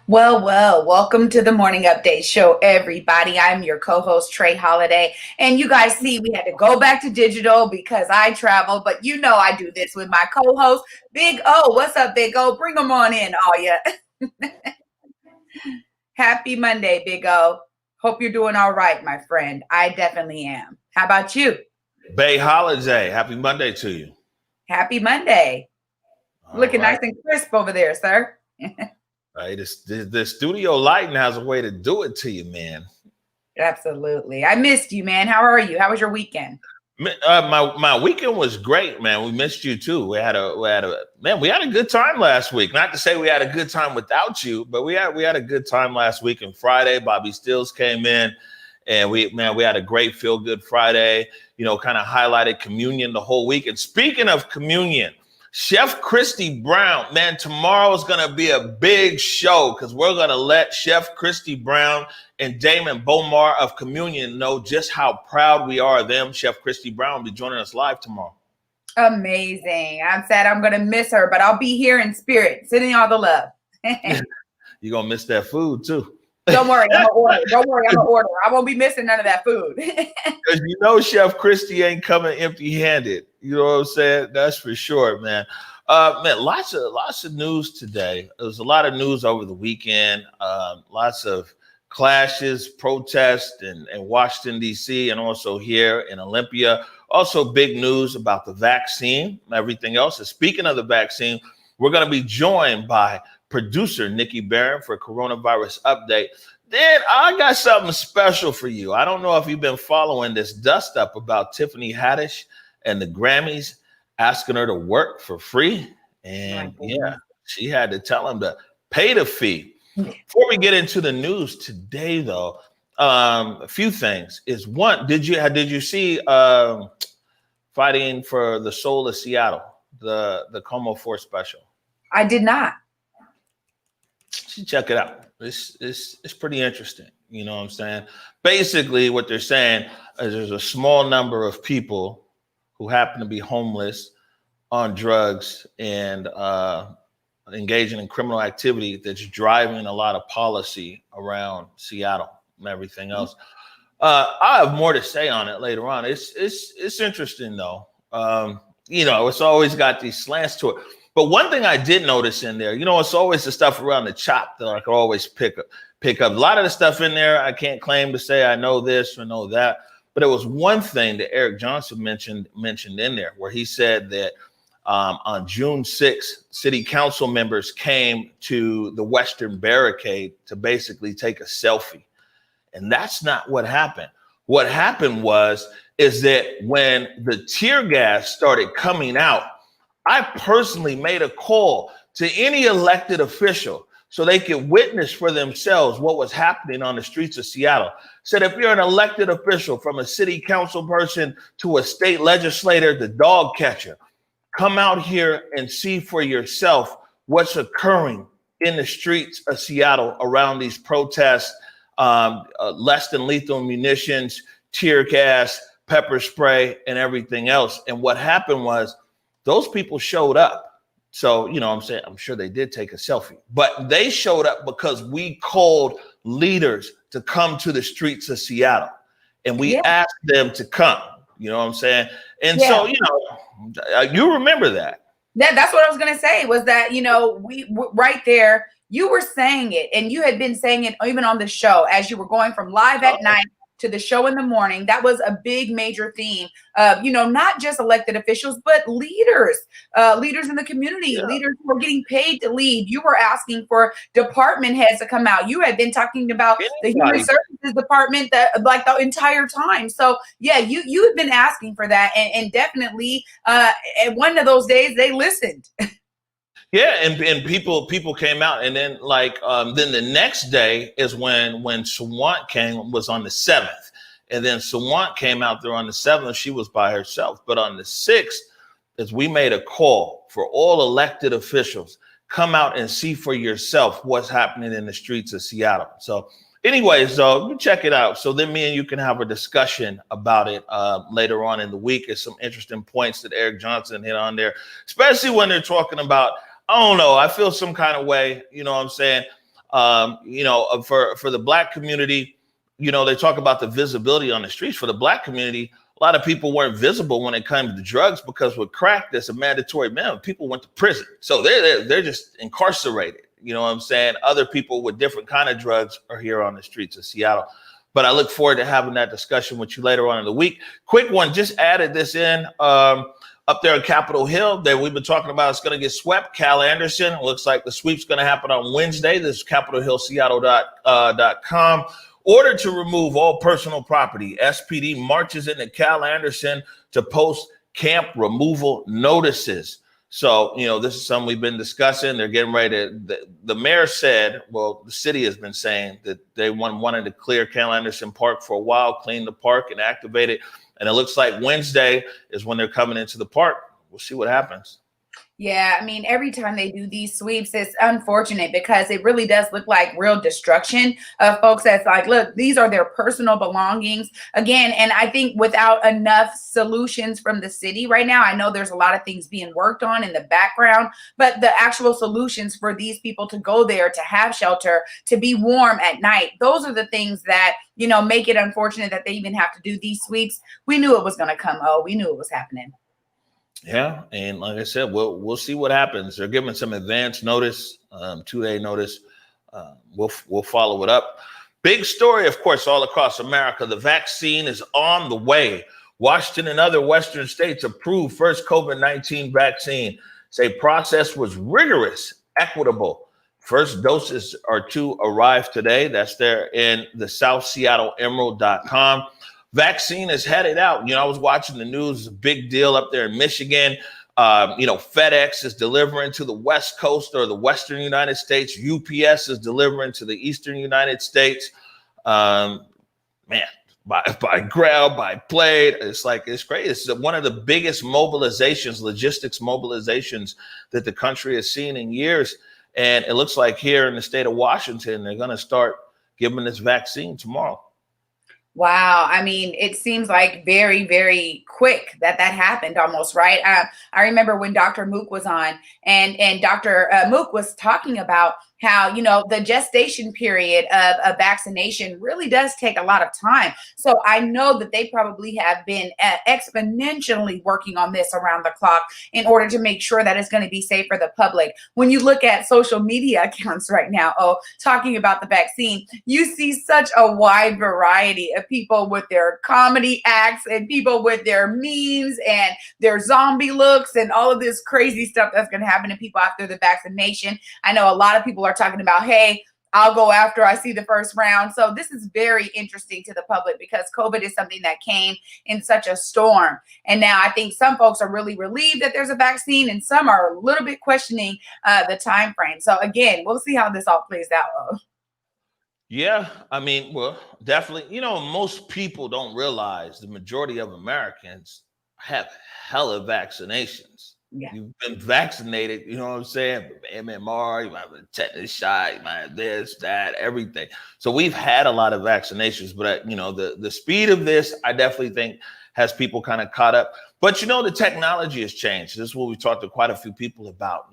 Welcome to the Morning Update Show, everybody. I'm your co-host, Trey Holiday. And you guys see we had to go back to digital because I travel, but you know I do this with my co-host, Big O. What's up, Big O? Bring them on in, all ya. Happy Monday, Big O. Hope you're doing all right, my friend. I definitely am. How about you? Bay Holiday. Happy Monday to you. Happy Monday. Looking right. nice and crisp over there, sir. Right. The studio lighting has a way to do it to you, man. Absolutely. I missed you, man. How are you? How was your weekend? My weekend was great, man. We missed you too. We had a good time last week. Not to say we had a good time without you, but we had a good time last week. And Friday, Bobby Stills came in, and we had a great feel good Friday. You know, kind of highlighted communion the whole week. And speaking of communion, Chef Christy Brown, man, tomorrow is going to be a big show because we're going to let Chef Christy Brown and Damon Bomar of Communion know just how proud we are of them. Chef Christy Brown will be joining us live tomorrow. Amazing. I'm sad I'm going to miss her, but I'll be here in spirit, sending all the love. You're going to miss that food too. Don't worry, I'm going to order. Don't worry, I'm going to order. I won't be missing none of that food. Because you know Chef Christy ain't coming empty-handed. You know what I'm saying? That's for sure, man. Man, lots of news today. There was a lot of news over the weekend. Lots of clashes, protests in Washington, D.C., and also here in Olympia. Also big news about the vaccine and everything else. And speaking of the vaccine, we're going to be joined by producer Nikki Barron for Coronavirus Update. Then I got something special for you. I don't know if you've been following this dust up about Tiffany Haddish and the Grammys asking her to work for free. And yeah, she had to tell him to pay the fee. Before we get into the news today, though, a few things is one, did you see Fighting for the Soul of Seattle, the Como 4 special? I did not. Check it out. It's pretty interesting. You know what I'm saying? Basically, what they're saying is there's a small number of people who happen to be homeless, on drugs, and engaging in criminal activity that's driving a lot of policy around Seattle and everything else. I have more to say on it later on. It's interesting though. You know, it's always got these slants to it. But one thing I did notice in there, you know, it's always the stuff around the chop that I could always pick up. A lot of the stuff in there, I can't claim to say I know this or know that. But it was one thing that Eric Johnson mentioned in there where he said that on June 6th, city council members came to the Western Barricade to basically take a selfie. And that's not what happened. What happened is that when the tear gas started coming out, I personally made a call to any elected official so they could witness for themselves what was happening on the streets of Seattle. Said if you're an elected official, from a city council person to a state legislator, the dog catcher, come out here and see for yourself what's occurring in the streets of Seattle around these protests, less than lethal munitions, tear gas, pepper spray, and everything else. And what happened was, those people showed up. So, you know what I'm saying? I'm sure they did take a selfie, but they showed up because we called leaders to come to the streets of Seattle and we asked them to come, you know what I'm saying? And so, you know, you remember that. That's what I was going to say was that, you know, we right there, you were saying it and you had been saying it even on the show as you were going from live at night to the show in the morning. That was a big major theme of, you know, not just elected officials, but leaders in the community, leaders who are getting paid to lead. You were asking for department heads to come out. You had been talking about the Human Services Department that like the entire time. So yeah, you had been asking for that, and definitely at one of those days they listened. Yeah, and people came out, and then then the next day is when Sawant was on the 7th, and then Sawant came out there on the 7th. She was by herself, but on the 6th, is we made a call for all elected officials, come out and see for yourself what's happening in the streets of Seattle. So anyways, you check it out. So then me and you can have a discussion about it later on in the week. There's some interesting points that Eric Johnson hit on there, especially when they're talking about, I don't know, I feel some kind of way, you know what I'm saying, For the Black community, they talk about the visibility on the streets. For the Black community, a lot of people weren't visible when it comes to drugs, because with crack, that's a mandatory minimum. People went to prison. So they're just incarcerated. You know what I'm saying? Other people with different kind of drugs are here on the streets of Seattle. But I look forward to having that discussion with you later on in the week. Quick one, just added this in up there on Capitol Hill that we've been talking about. It's going to get swept. Cal Anderson, looks like the sweep's going to happen on Wednesday. This is CapitolHillSeattle.com. Ordered to remove all personal property. SPD marches into Cal Anderson to post camp removal notices. So, this is something we've been discussing. They're getting ready to, the mayor said, well, the city has been saying that they wanted to clear Cal Anderson Park for a while, clean the park and activate it. And it looks like Wednesday is when they're coming into the park. We'll see what happens. Yeah, I mean, every time they do these sweeps, it's unfortunate because it really does look like real destruction of folks that's like, look, these are their personal belongings. Again, and I think without enough solutions from the city right now, I know there's a lot of things being worked on in the background, but the actual solutions for these people to go there, to have shelter, to be warm at night, those are the things that, make it unfortunate that they even have to do these sweeps. We knew it was going to come. Oh, we knew it was happening. Yeah, and like I said, we'll see what happens. They're giving some advance notice, 2-day notice. We'll follow it up. Big story, of course, all across America. The vaccine is on the way. Washington and other Western states approved first COVID-19 vaccine. Say process was rigorous, equitable. First doses are to arrive today. That's there in the South Seattle Emerald.com. Vaccine is headed out. I was watching the news, a big deal up there in Michigan. FedEx is delivering to the West Coast or the Western United States. UPS is delivering to the Eastern United States. By ground, by plane. It's crazy. It's one of the biggest mobilizations, logistics mobilizations that the country has seen in years. And it looks like here in the state of Washington, they're going to start giving this vaccine tomorrow. Wow. I mean, it seems like very, very quick that happened almost, right? I remember when Dr. Mook was on and Dr. Mook was talking about how, the gestation period of a vaccination really does take a lot of time. So I know that they probably have been exponentially working on this around the clock in order to make sure that it's going to be safe for the public. When you look at social media accounts right now, talking about the vaccine, you see such a wide variety of people with their comedy acts and people with their memes and their zombie looks and all of this crazy stuff that's going to happen to people after the vaccination. I know a lot of people are talking about, hey, I'll go after I see the first round. So this is very interesting to the public because COVID is something that came in such a storm. And now I think some folks are really relieved that there's a vaccine and some are a little bit questioning the time frame. So again, we'll see how this all plays out. Yeah, I mean, well, definitely, most people don't realize the majority of Americans have hella vaccinations. Yeah. You've been vaccinated, you know what I'm saying? MMR, you might have a tetanus shot, you might have this, that, everything. So we've had a lot of vaccinations, but the speed of this, I definitely think has people kind of caught up. But the technology has changed. This is what we talked to quite a few people about.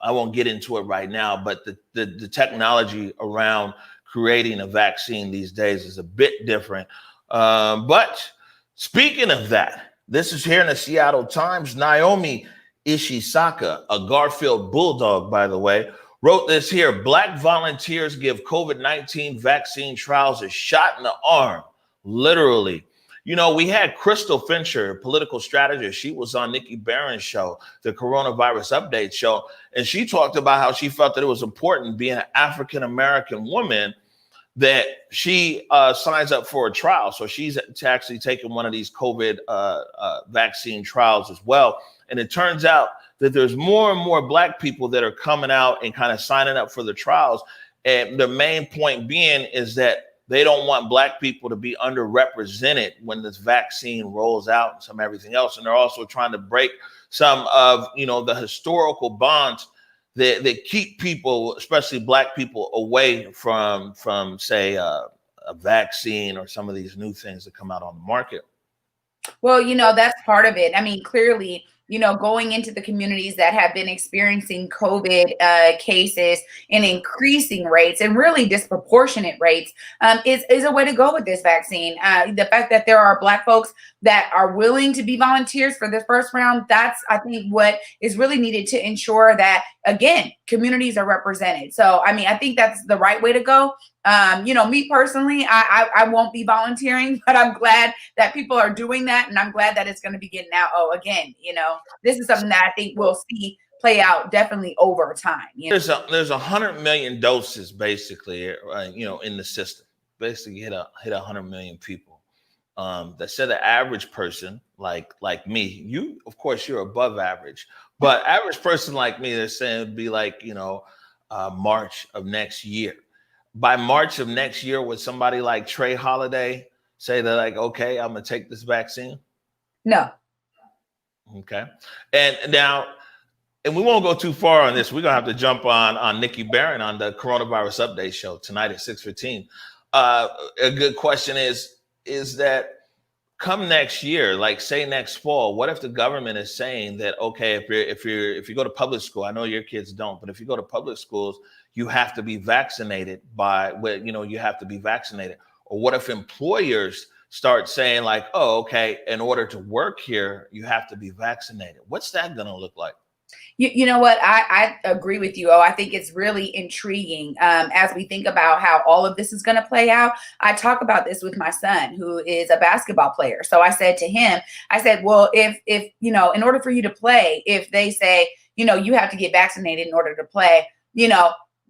I won't get into it right now, but the technology around creating a vaccine these days is a bit different. But speaking of that, this is here in the Seattle Times. Naomi Ishisaka, a Garfield bulldog, by the way, wrote this here. Black volunteers give COVID-19 vaccine trials a shot in the arm, literally. We had Crystal Fincher, a political strategist. She was on Nikki Barron's show, the coronavirus update show. And she talked about how she felt that it was important being an African-American woman that she signs up for a trial. So she's actually taken one of these COVID vaccine trials as well. And it turns out that there's more and more Black people that are coming out and kind of signing up for the trials. And the main point being is that they don't want Black people to be underrepresented when this vaccine rolls out and some everything else. And they're also trying to break some of, the historical bonds that keep people, especially Black people, away from say, a vaccine or some of these new things that come out on the market. Well, that's part of it. I mean, clearly, going into the communities that have been experiencing COVID cases in increasing rates and really disproportionate rates, is a way to go with this vaccine. The fact that there are Black folks that are willing to be volunteers for this first round, that's, I think, what is really needed to ensure that, again, communities are represented. So, I mean, I think that's the right way to go. Me personally, I won't be volunteering, but I'm glad that people are doing that, and I'm glad that it's going to be getting out. Oh, again, this is something that I think we'll see play out definitely over time. There's 100 million doses basically, in the system. Basically, hit 100 million people. That said, the average person like me, you, of course, you're above average, but average person like me, they're saying it'd be like, March of next year. By March of next year, would somebody like Trey Holiday say that, like, okay, I'm gonna take this vaccine? No. Okay. And now, and we won't go too far on this. We're gonna have to jump on Nikki Barron on the Coronavirus Update show tonight at 6:15. A good question is that come next year, like say next fall, what if the government is saying that, okay, if you go to public school, I know your kids don't, but if you go to public schools, you have to be vaccinated you have to be vaccinated. Or what if employers start saying like, oh, okay, in order to work here, you have to be vaccinated? What's that going to look like? You know what? I agree with you. I think it's really intriguing as we think about how all of this is going to play out. I talk about this with my son, who is a basketball player. So I said to him, well, if in order for you to play, if they say, you have to get vaccinated in order to play,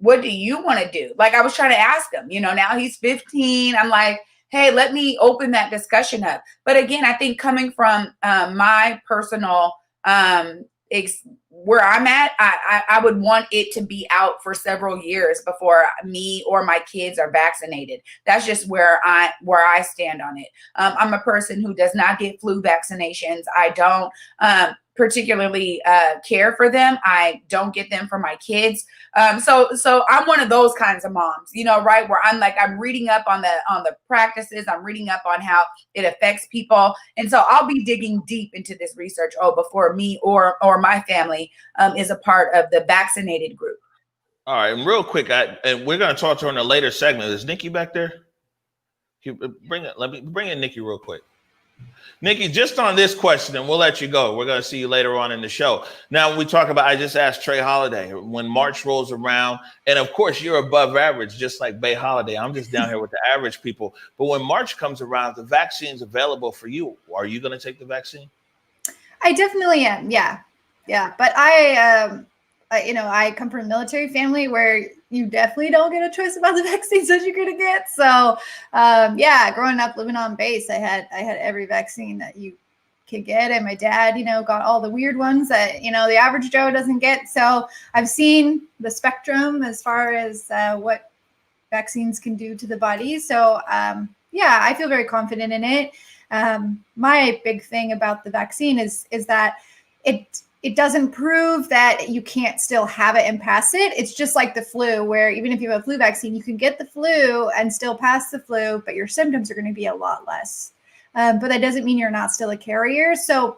what do you want to do? Like, I was trying to ask him, now he's 15. I'm like, hey, let me open that discussion up. But again, I think coming from my personal where I'm at, I would want it to be out for several years before me or my kids are vaccinated. That's just where I stand on it. I'm a person who does not get flu vaccinations. I don't particularly care for them. I don't get them for my kids. So I'm one of those kinds of moms, right, where I'm reading up on the practices. I'm reading up on how it affects people. And so I'll be digging deep into this research before me or my family is a part of the vaccinated group. All right, and real quick, and we're going to talk to her in a later segment. Is Nikki back there? Let me bring in Nikki real quick. Nikki, just on this question, and we'll let you go. We're going to see you later on in the show. Now, we talk about, I just asked Trey Holiday, when March rolls around, and of course, you're above average, just like Bay Holiday. I'm just down here with the average people. But when March comes around, the vaccine's available for you. Are you going to take the vaccine? I definitely am. Yeah. But I come from a military family where you definitely don't get a choice about the vaccines that you're going to get. So, growing up living on base, I had every vaccine that you could get. And my dad, got all the weird ones that, the average Joe doesn't get. So I've seen the spectrum as far as what vaccines can do to the body. So, I feel very confident in it. My big thing about the vaccine is that it doesn't prove that you can't still have it and pass it. It's just like the flu, where even if you have a flu vaccine, you can get the flu and still pass the flu, but your symptoms are going to be a lot less. But that doesn't mean you're not still a carrier. So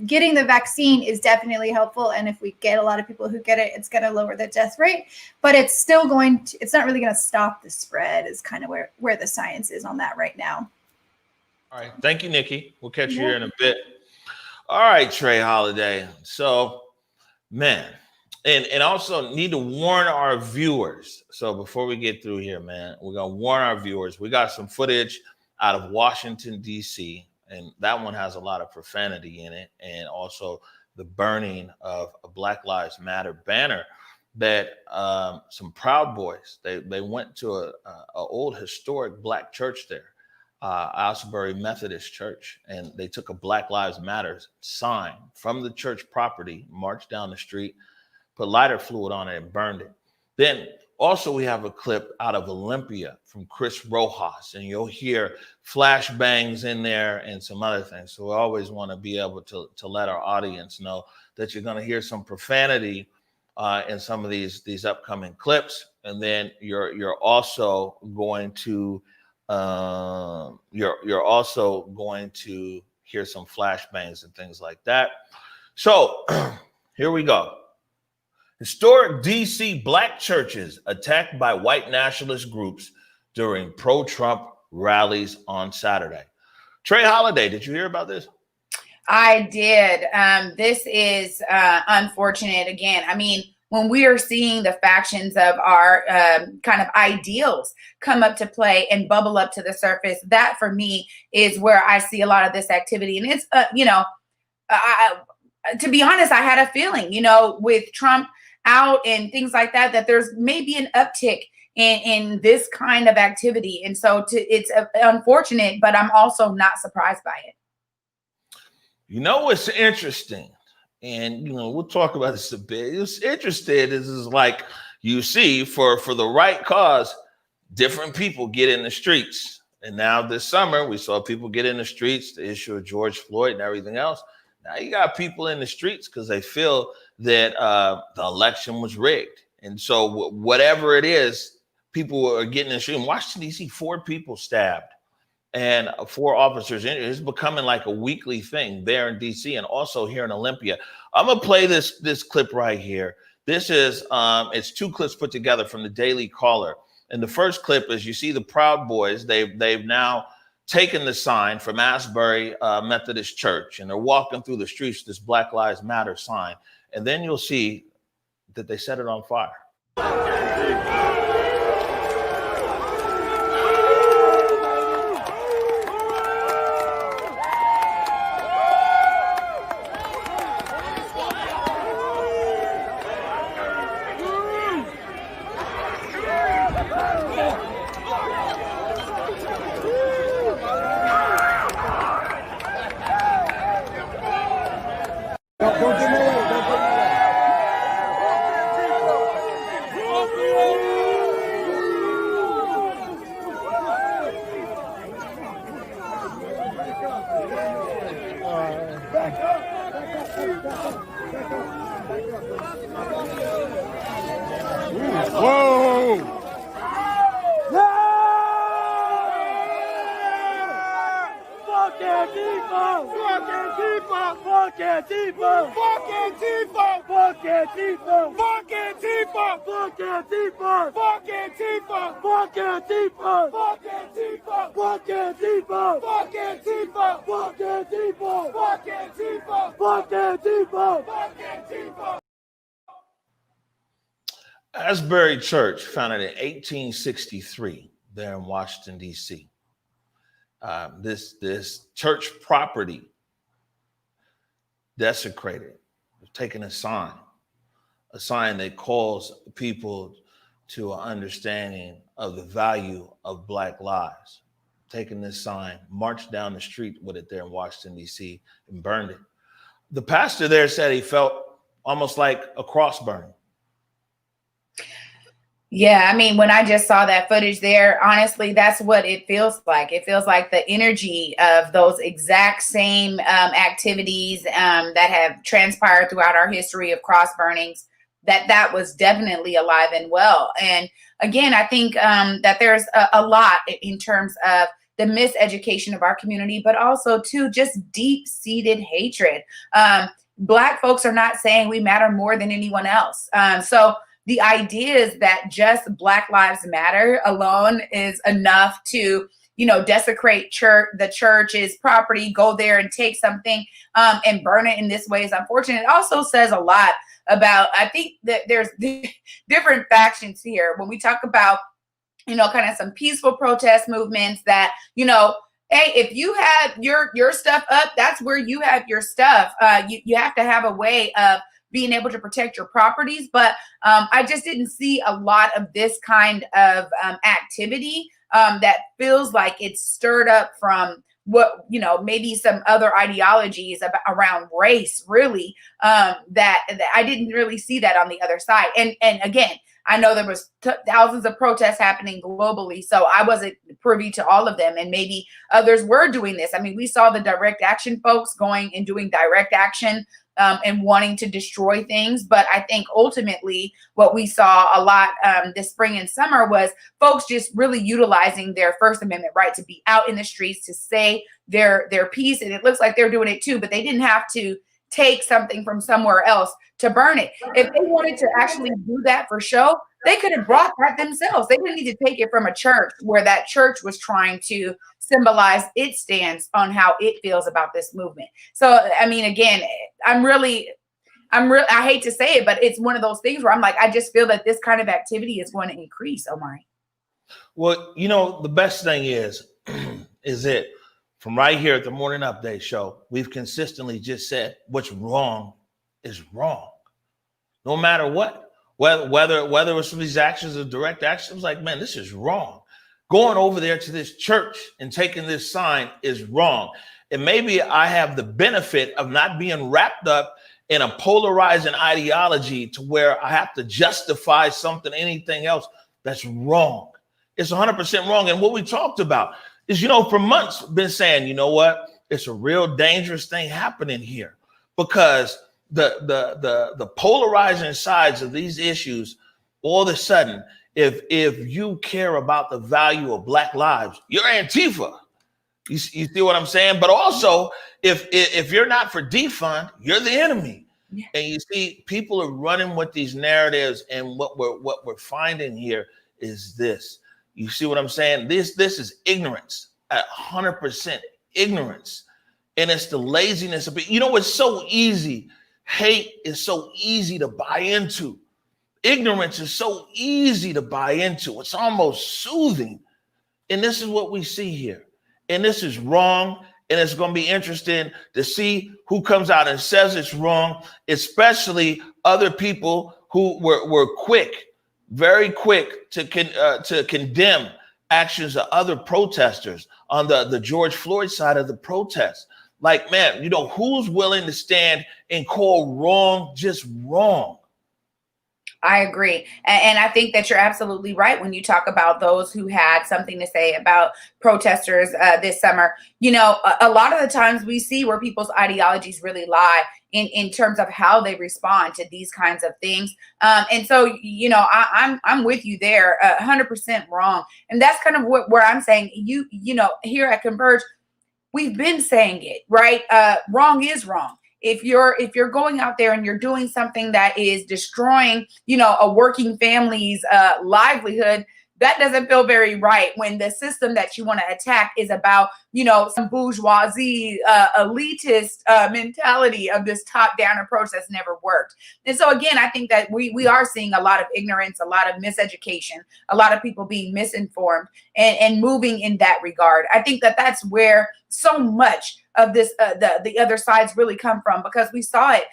getting the vaccine is definitely helpful. And if we get a lot of people who get it, it's going to lower the death rate, but it's not really going to stop the spread, is kind of where the science is on that right now. All right. Thank you, Nikki. We'll catch you here in a bit. All right, Trey Holiday. So, man, and also need to warn our viewers. So before we get through here, man, we're going to warn our viewers. We got some footage out of Washington, D.C., and that one has a lot of profanity in it, and also the burning of a Black Lives Matter banner that some Proud Boys, they went to a old historic Black church there. Asbury Methodist Church, and they took a Black Lives Matter sign from the church property, marched down the street, put lighter fluid on it, and burned it. Then also we have a clip out of Olympia from Chris Rojas, and you'll hear flashbangs in there and some other things. So we always want to be able to let our audience know that you're going to hear some profanity in some of these upcoming clips, and then you're also going to you're also going to hear some flashbangs and things like that. So here we go. Historic DC black churches attacked by white nationalist groups during pro-Trump rallies on Saturday. Trey Holiday, did you hear about this? I did. This is unfortunate. Again, I mean, when we are seeing the factions of our kind of ideals come up to play and bubble up to the surface, that for me is where I see a lot of this activity. And it's, to be honest, I had a feeling, with Trump out and things like that, that there's maybe an uptick in this kind of activity. And so it's unfortunate, but I'm also not surprised by it. You know what's interesting, and we'll talk about this a bit. It's interesting is like you see for the right cause, different people get in the streets. And now this summer we saw people get in the streets, the issue of George Floyd and everything else. Now you got people in the streets because they feel that the election was rigged. And so whatever it is, people are getting in the street. In Washington, D.C., 4 people stabbed and 4 officers injured. It's becoming like a weekly thing there in D.C. and also here in Olympia. I'm going to play this clip right here. This is, it's 2 clips put together from the Daily Caller. And the first clip is you see the Proud Boys. They've now taken the sign from Asbury Methodist Church, and they're walking through the streets, this Black Lives Matter sign. And then you'll see that they set it on fire. Asbury Church, founded in 1863 there in Washington, D.C. This church property desecrated, taking a sign that calls people to an understanding of the value of Black lives. Taking this sign, marched down the street with it there in Washington, D.C. and burned it. The pastor there said he felt almost like a cross burning. Yeah, I mean, when I just saw that footage there, honestly, that's what it feels like. It feels like the energy of those exact same activities that have transpired throughout our history of cross burnings, that was definitely alive and well. And again, I think that there's a lot in terms of the miseducation of our community, but also too just deep-seated hatred. Black folks are not saying we matter more than anyone else. So the idea is that just Black Lives Matter alone is enough to, desecrate the church's property, go there and take something and burn it in this way is unfortunate. It also says a lot about, I think that there's different factions here. When we talk about, kind of some peaceful protest movements that, hey, if you have your stuff up, that's where you have your stuff. You have to have a way of being able to protect your properties. But I just didn't see a lot of this kind of activity that feels like it's stirred up from what, maybe some other ideologies around race, really, that I didn't really see that on the other side. And again, I know there was thousands of protests happening globally, so I wasn't privy to all of them, and maybe others were doing this. I mean, we saw the direct action folks going and doing direct action and wanting to destroy things. But I think ultimately what we saw a lot this spring and summer was folks just really utilizing their First Amendment right to be out in the streets to say their piece. And it looks like they're doing it too, but they didn't have to take something from somewhere else to burn it. If they wanted to actually do that for show, they could have brought that themselves. They didn't need to take it from a church where that church was trying to symbolize its stance on how it feels about this movement. So, I mean, again, I hate to say it, but it's one of those things where I'm like, I just feel that this kind of activity is going to increase, Omari. Well, you know, the best thing is it from right here at the Morning Update Show, we've consistently just said what's wrong is wrong. No matter what, whether it was from these actions or direct actions, like, man, this is wrong. Going over there to this church and taking this sign is wrong. And maybe I have the benefit of not being wrapped up in a polarizing ideology to where I have to justify something, anything else that's wrong. It's 100% wrong. And what we talked about is, you know, for months been saying, you know what, it's a real dangerous thing happening here, because the polarizing sides of these issues, all of a sudden, if you care about the value of Black lives, you're Antifa. You see what I'm saying? But also, if you're not for defund, you're the enemy. Yeah. And you see, people are running with these narratives, and what we're finding here is this. You see what I'm saying? This is ignorance, 100% ignorance, and it's the laziness of it. You know, it's so easy. Hate is so easy to buy into. Ignorance is so easy to buy into. It's almost soothing, and this is what we see here. And this is wrong, and it's going to be interesting to see who comes out and says it's wrong, especially other people who were quick, very quick to condemn actions of other protesters on the George Floyd side of the protest. Like, man, you know, who's willing to stand and call wrong just wrong? I agree. And I think that you're absolutely right when you talk about those who had something to say about protesters this summer. You know, a lot of the times we see where people's ideologies really lie in terms of how they respond to these kinds of things. And so, you know, I'm with you there, 100% wrong. And that's kind of where I'm saying, you know, here at Converge, we've been saying it, right? Wrong is wrong. If you're going out there and you're doing something that is destroying, you know, a working family's livelihood, that doesn't feel very right when the system that you want to attack is about, you know, some bourgeoisie, elitist mentality of this top-down approach that's never worked. And so, again, I think that we are seeing a lot of ignorance, a lot of miseducation, a lot of people being misinformed and moving in that regard. I think that that's where so much of this, the other sides really come from, because we saw it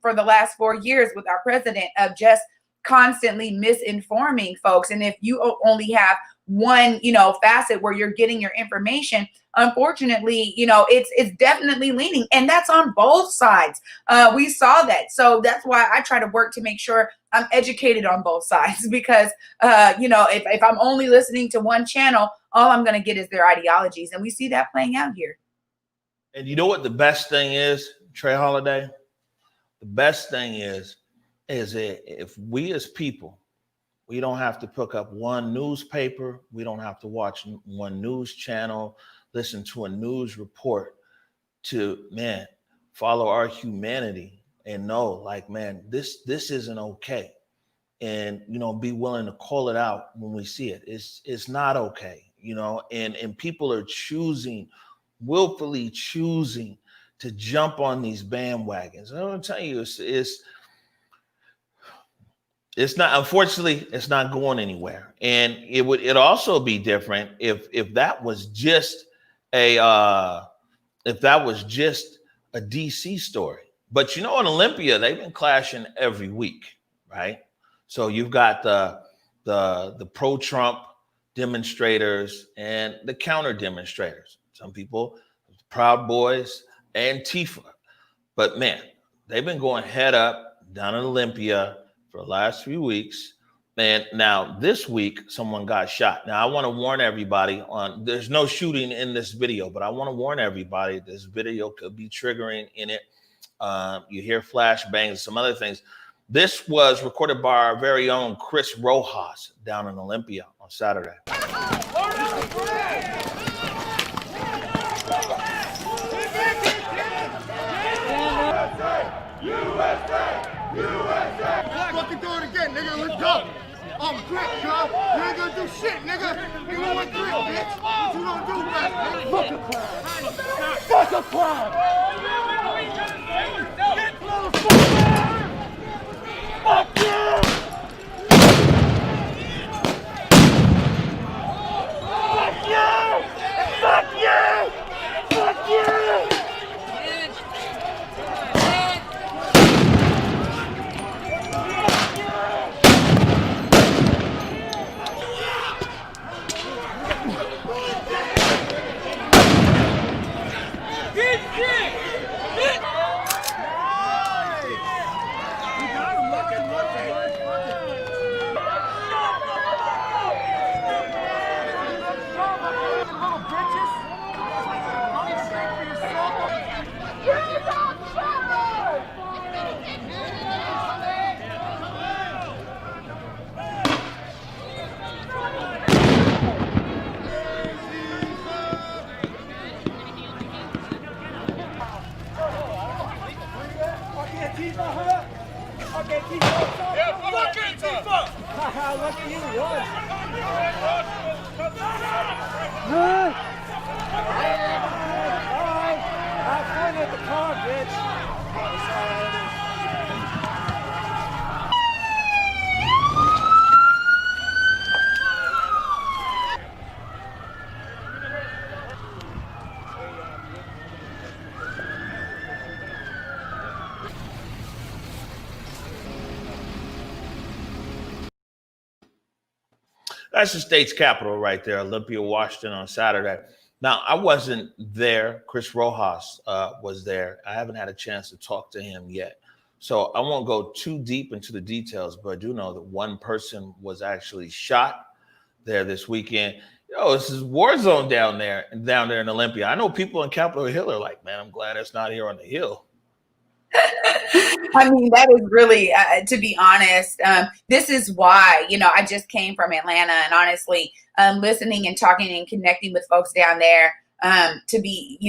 for the last 4 years with our president of just constantly misinforming folks. And if you only have one, you know, facet where you're getting your information, unfortunately, you know, it's definitely leaning, and that's on both sides. We saw that. So that's why I try to work to make sure I'm educated on both sides, because, you know, if I'm only listening to one channel, all I'm going to get is their ideologies. And we see that playing out here. And you know what the best thing is, Trey Holiday? The best thing is if we as people, we don't have to pick up one newspaper, we don't have to watch one news channel, listen to a news report to, man, follow our humanity and know, like, man, this isn't okay. And, you know, be willing to call it out when we see it. It's not okay, you know, and people are willfully choosing to jump on these bandwagons. I'm gonna tell you, it's not, unfortunately, it's not going anywhere. And it'd also be different if that was just a DC story. But you know, in Olympia, they've been clashing every week, right? So you've got the pro-Trump demonstrators and the counter demonstrators. Some people, Proud Boys, Antifa. But man, they've been going head up down in Olympia for the last few weeks. And now this week, someone got shot. Now, I want to warn everybody there's no shooting in this video, but I want to warn everybody, this video could be triggering in it. You hear flashbangs, some other things. This was recorded by our very own Chris Rojas down in Olympia on Saturday. nigga, let's go. I'm grip, girl. You ain't gonna do shit, nigga. You want grip, bitch. What you gonna do, man? Fuck a crowd. Fuck a crowd. Fuck you. Fuck you. Fuck you. Fuck you. Lucky you won. Have fun at the car, bitch. That's the state's capital right there, Olympia, Washington, on Saturday. Now, I wasn't there. Chris Rojas was there. I haven't had a chance to talk to him yet. So I won't go too deep into the details, but I do know that one person was actually shot there this weekend. Yo, this is war zone down there in Olympia. I know people in Capitol Hill are like, man, I'm glad it's not here on the Hill. I mean, that is really, to be honest, this is why, I just came from Atlanta, and honestly, listening and talking and connecting with folks down there, to be,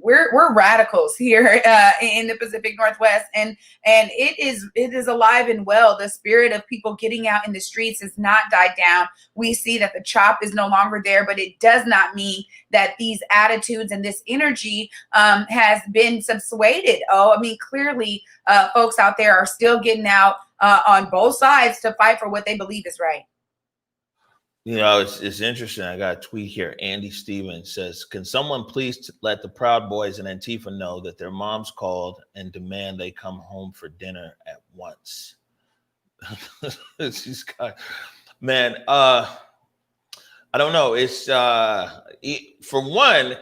we're radicals here in the Pacific Northwest, and it is alive and well. The spirit of people getting out in the streets has not died down. We see that the chop is no longer there, but it does not mean that these attitudes and this energy has been subsuaded. I mean, clearly, folks out there are still getting out on both sides to fight for what they believe is right. It's interesting. I got a tweet here. Andy Stevens says, can someone please let the Proud Boys and Antifa know that their moms called and demand they come home for dinner at once? Man, I don't know. It's for one,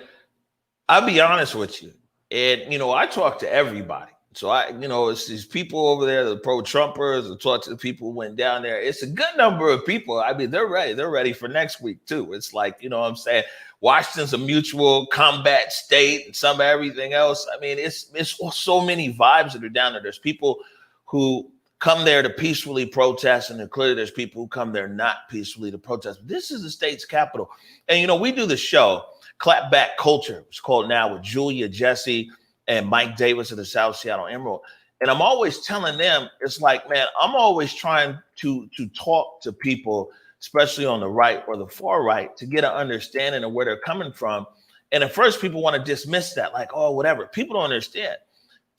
I'll be honest with you. And, I talk to everybody. So it's these people over there, the pro-Trumpers, I talk to the people who went down there. It's a good number of people. I mean, they're ready. They're ready for next week too. It's like, what I'm saying? Washington's a mutual combat state and some everything else. I mean, it's so many vibes that are down there. There's people who come there to peacefully protest, and clearly there's people who come there not peacefully to protest. But this is the state's capital. And, we do the show, Clapback Culture. It's called now, with Julia, Jesse, and Mike Davis of the South Seattle Emerald. And I'm always telling them, it's like, man, I'm always trying to talk to people, especially on the right or the far right, to get an understanding of where they're coming from. And at first people want to dismiss that, like, oh, whatever. People don't understand.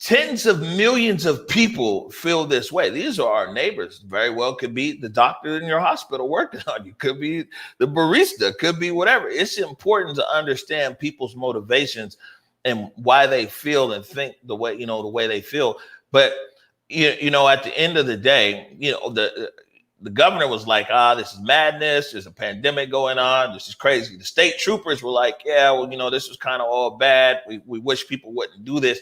Tens of millions of people feel this way. These are our neighbors. Very well could be the doctor in your hospital working on you. Could be the barista, could be whatever. It's important to understand people's motivations and why they feel and think the way they feel. But at the end of the day, the governor was like, this is madness. There's a pandemic going on. This is crazy. The state troopers were like, yeah, well, this was kind of all bad. We wish people wouldn't do this.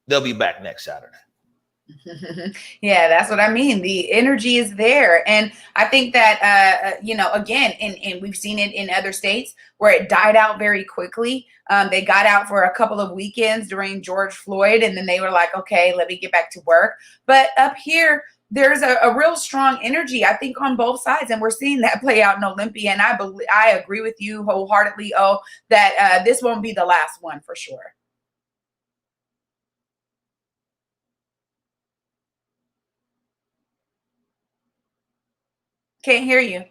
They'll be back next Saturday. Yeah, that's what I mean. The energy is there. And I think that, again, and we've seen it in other states where it died out very quickly. They got out for a couple of weekends during George Floyd, and then they were like, okay, let me get back to work. But up here, there's a real strong energy, I think, on both sides. And we're seeing that play out in Olympia. And I agree with you wholeheartedly, that this won't be the last one for sure. Can't hear you.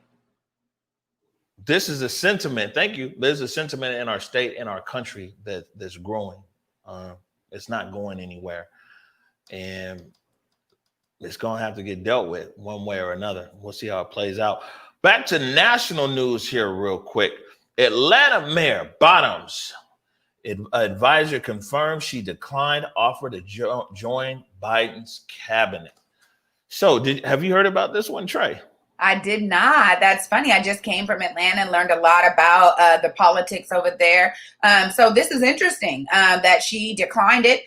This is a sentiment. Thank you. There's a sentiment in our state, in our country that's growing. It's not going anywhere, and it's going to have to get dealt with one way or another. We'll see how it plays out. Back to national news here real quick. Atlanta Mayor Bottoms, advisor confirmed she declined offer to join Biden's cabinet. So have you heard about this one, Trey? I did not. That's funny. I just came from Atlanta and learned a lot about the politics over there. So this is interesting that she declined it.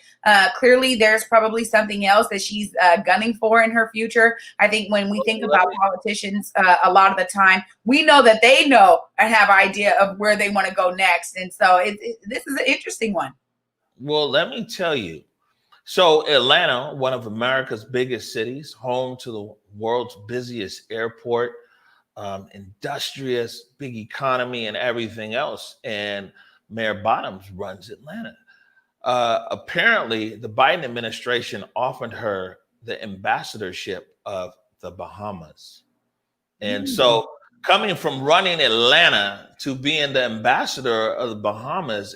Clearly, there's probably something else that she's gunning for in her future. I think when we think about politicians, a lot of the time, we know that they know and have an idea of where they want to go next. And so this is an interesting one. Well, let me tell you. So Atlanta, one of America's biggest cities, home to the world's busiest airport, industrious, big economy and everything else. And Mayor Bottoms runs Atlanta. Apparently, the Biden administration offered her the ambassadorship of the Bahamas. And so coming from running Atlanta to being the ambassador of the Bahamas,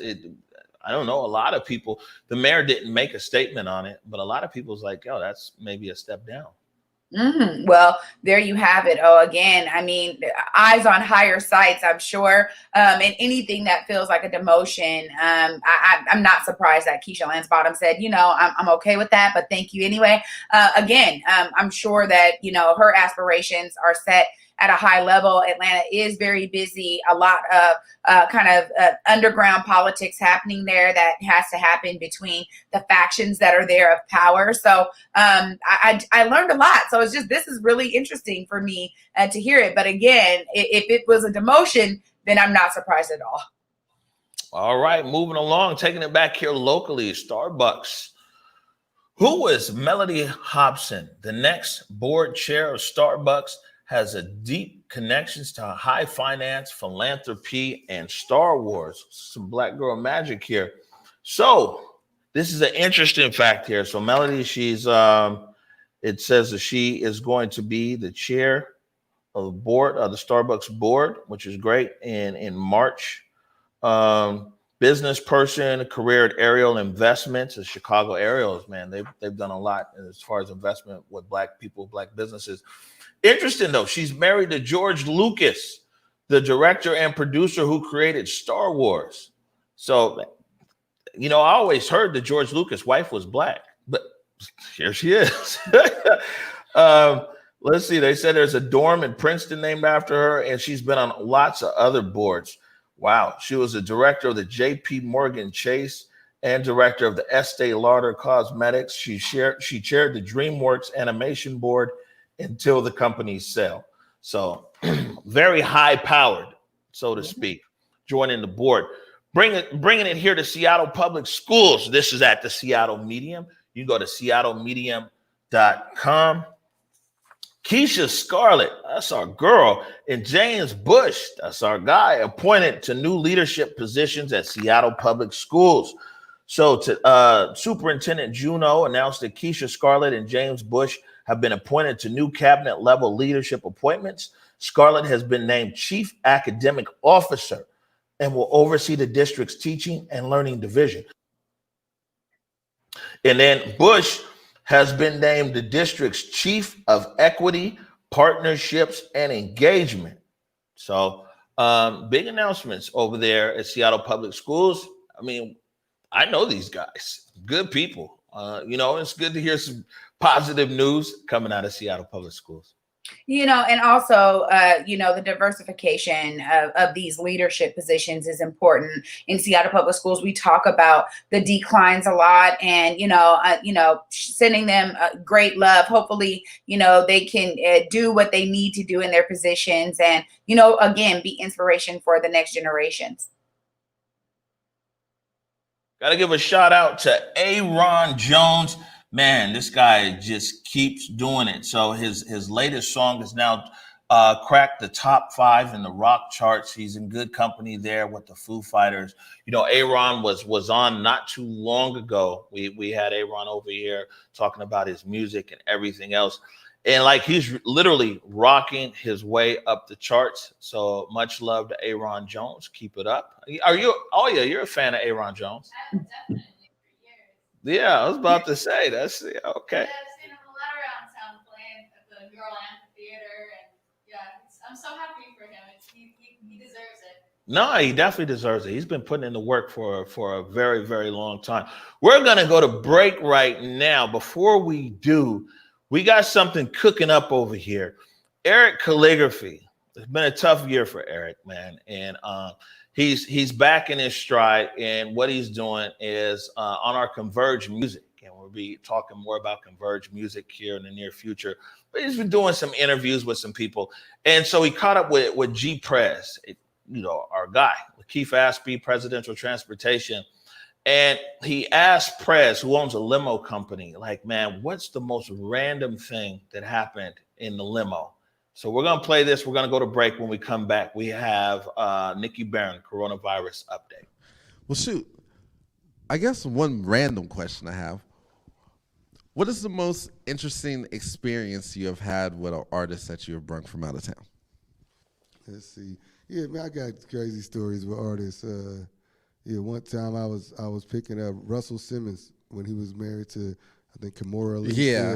I don't know, a lot of people, the mayor didn't make a statement on it, but a lot of people's like, yo, that's maybe a step down. Well, there you have it. Oh, again, I mean, eyes on higher sights, I'm sure. And anything that feels like a demotion, I'm not surprised that Keisha Lance Bottom said, I'm okay with that, but thank you anyway. Again, I'm sure that, her aspirations are set at a high level. Atlanta is very busy. A lot of underground politics happening there that has to happen between the factions that are there of power. So I learned a lot. So this is really interesting for me to hear it. But again, if it was a demotion, then I'm not surprised at all. All right, moving along, taking it back here locally, Starbucks. Who is Melody Hobson? The next board chair of Starbucks has a deep connections to high finance, philanthropy, and Star Wars. Some black girl magic here. So this is an interesting fact here. So Melody, she's it says that she is going to be the chair of the board of the Starbucks board, which is great. In March, business person, career at Ariel Investments, the Chicago Ariels, man, they've done a lot as far as investment with black people, black businesses. Interesting, though, she's married to George Lucas, the director and producer who created Star Wars. So, I always heard that George Lucas' wife was black, but here she is. Let's see. They said there's a dorm in Princeton named after her, and she's been on lots of other boards. Wow. She was a director of the J.P. Morgan Chase and director of the Estee Lauder Cosmetics. She chaired the DreamWorks animation board until the company's sale. So very high powered, so to speak, joining the board, bringing it here to Seattle Public Schools. This is at the Seattle Medium. You go to seattlemedium.com. Keisha Scarlett, that's our girl, and James Bush, that's our guy, appointed to new leadership positions at Seattle Public Schools. So Superintendent Juneau announced that Keisha Scarlett and James Bush have been appointed to new cabinet level leadership appointments. Scarlett has been named Chief Academic Officer and will oversee the district's teaching and learning division. And then Bush has been named the district's Chief of Equity, Partnerships, and Engagement. So big announcements over there at Seattle Public Schools. I mean, I know these guys, good people. It's good to hear some positive news coming out of Seattle Public Schools. And also, the diversification of these leadership positions is important. In Seattle Public Schools, we talk about the declines a lot and, sending them great love. Hopefully, they can do what they need to do in their positions and, again, be inspiration for the next generations. Got to give a shout out to Ayron Jones. Man, this guy just keeps doing it. So his latest song has now cracked the top 5 in the rock charts. He's in good company there with the Foo Fighters. Ayron was on not too long ago. We had Ayron over here talking about his music and everything else. And like he's literally rocking his way up the charts. So much love to Ayron Jones. Keep it up. Are you? Oh yeah, you're a fan of Ayron Jones. Definitely for years. Yeah, I was about to say that's okay. Yeah, I've seen him a lot around town playing at the Girl Amphitheater, and yeah, I'm so happy for him. He deserves it. No, he definitely deserves it. He's been putting in the work for a very, very long time. We're gonna go to break right now. Before we do, we got something cooking up over here. Eric Calligraphy. It's been a tough year for Eric, man, and he's back in his stride. And what he's doing is on our Converge Music, and we'll be talking more about Converge Music here in the near future. But he's been doing some interviews with some people, and so he caught up with G Prez, our guy, Keith Aspie, Presidential Transportation. And he asked Prez, who owns a limo company, like, man, what's the most random thing that happened in the limo? So we're going to play this. We're going to go to break. When we come back, we have Nikki Barron, coronavirus update. Well, shoot. I guess one random question I have. What is the most interesting experience you have had with an artist that you have brought from out of town? Let's see. Yeah, man, I got crazy stories with artists. One time I was picking up Russell Simmons when he was married to, I think, Kimora Lee. Yeah.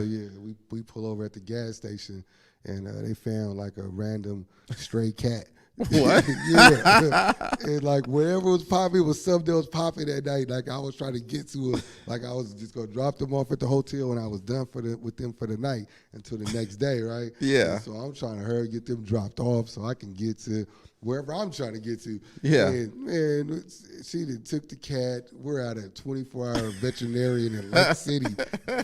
We pull over at the gas station, and they found like a random stray cat. What? Yeah. And like wherever was popping was something that was popping that night. Like I was trying to get to it. Like I was just gonna drop them off at the hotel when I was done with them for the night until the next day, right? Yeah. And so I'm trying to hurry, get them dropped off so I can get to wherever I'm trying to get to. Yeah. And man, she done took the cat. We're at a 24-hour veterinarian in Lake City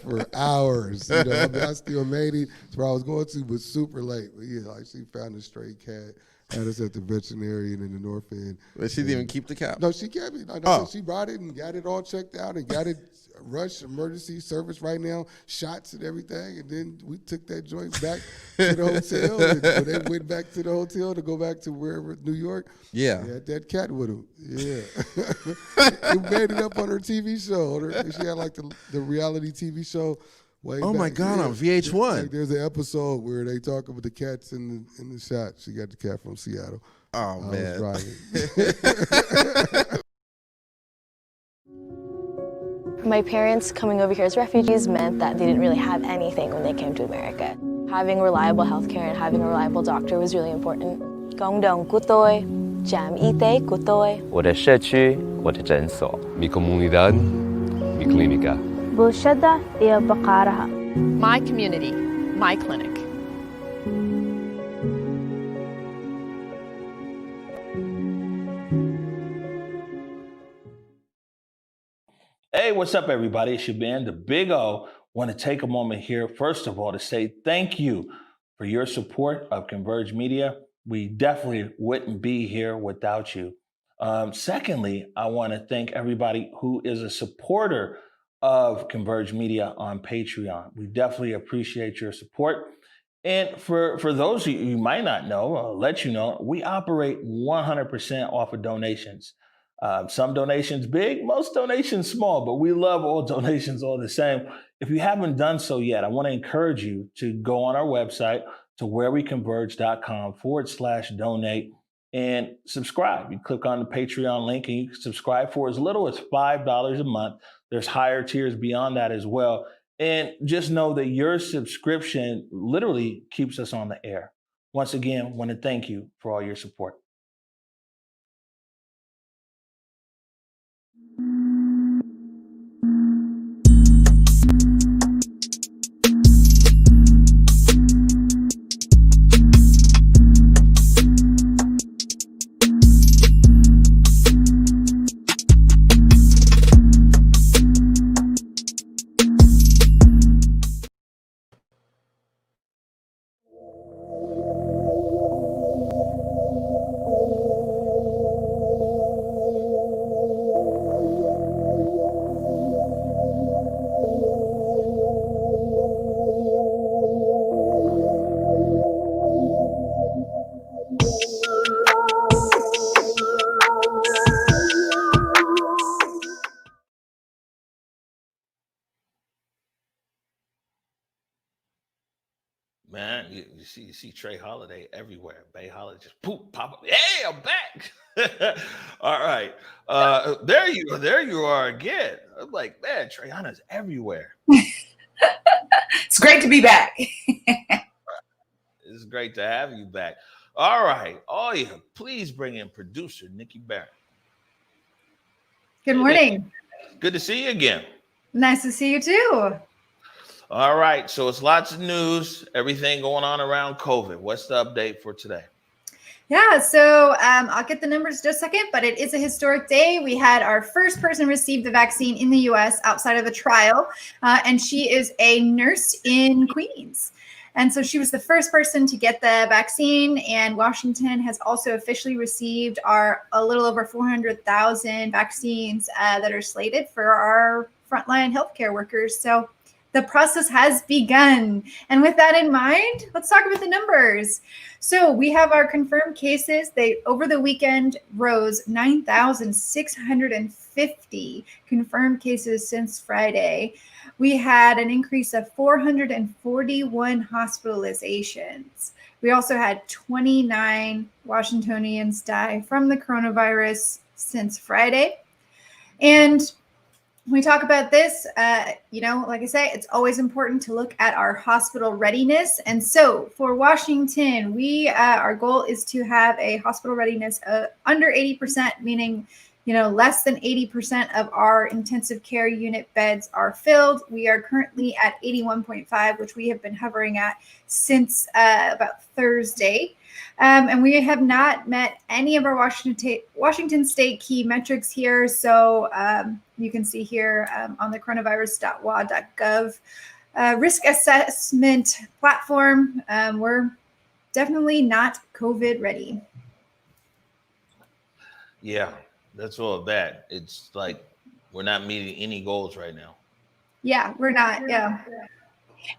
for hours. I still made it to where I was going to, but super late. But yeah, like she found a stray cat. Had us at the veterinarian in the North End. But she didn't even keep the cat? No, she kept it. She brought it and got it all checked out and got it rush emergency service right now, shots and everything. And then we took that joint back to the hotel. And when they went back to the hotel to go back to wherever, New York, yeah, they had that cat with him. Yeah. It made it up on her TV show. She had like the reality TV show. Oh my God, on VH1. Like there's an episode where they talk about the cats in the shot. She got the cat from Seattle. Oh, man. My parents coming over here as refugees meant that they didn't really have anything when they came to America. Having reliable healthcare and having a reliable doctor was really important. 共同của tôi, trạm y tế của tôi. 我的社区，我的诊所。Mi comunidad, mi clínica. بلشدة هي بقارها. My community, my clinic. Hey, what's up, everybody? It's your man, the Big O. Want to take a moment here, first of all, to say thank you for your support of Converge Media. We definitely wouldn't be here without you. Secondly, I want to thank everybody who is a supporter of Converge Media on Patreon. We definitely appreciate your support. And for those of you might not know, I'll let you know, we operate 100% off of donations. Some donations big, most donations small, but we love all donations all the same. If you haven't done so yet, I want to encourage you to go on our website to whereweconverge.com/donate and subscribe. You click on the Patreon link and you can subscribe for as little as $5 a month. There's higher tiers beyond that as well. And just know that your subscription literally keeps us on the air. Once again, I want to thank you for all your support. Man, you see Trey Holiday everywhere. Bay Holiday just pop up. Hey, I'm back. All right. There you are again. I'm like, man, Treyana's everywhere. It's great to be back. It's great to have you back. All right. Oh, yeah. Please bring in producer Nikki Barrett. Good morning. Good to see you again. Nice to see you too. All right. So it's lots of news, everything going on around COVID. What's the update for today? Yeah, so I'll get the numbers in just a second, but it is a historic day. We had our first person receive the vaccine in the U.S. outside of a trial, and she is a nurse in Queens. And so she was the first person to get the vaccine, and Washington has also officially received a little over 400,000 vaccines that are slated for our frontline healthcare workers. So the process has begun. And with that in mind, let's talk about the numbers. So we have our confirmed cases. They over the weekend rose 9,650 confirmed cases since Friday. We had an increase of 441 hospitalizations. We also had 29 Washingtonians die from the coronavirus since Friday. And when we talk about this, like I say, it's always important to look at our hospital readiness. And so for Washington, our goal is to have a hospital readiness under 80%, meaning less than 80% of our intensive care unit beds are filled. We are currently at 81.5, which we have been hovering at since about Thursday. And we have not met any of our Washington state key metrics here. So you can see here on the coronavirus.wa.gov risk assessment platform, we're definitely not COVID ready. Yeah, that's all bad. It's like we're not meeting any goals right now. Yeah, we're not. Yeah.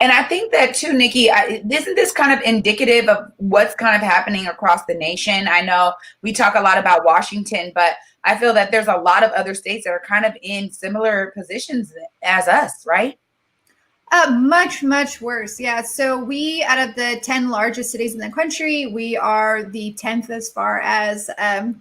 And I think that too, Nikki, isn't this kind of indicative of what's kind of happening across the nation? I know we talk a lot about Washington, but I feel that there's a lot of other states that are kind of in similar positions as us, right? Much, much worse. Yeah. So we, out of the 10 largest cities in the country, we are the 10th as far as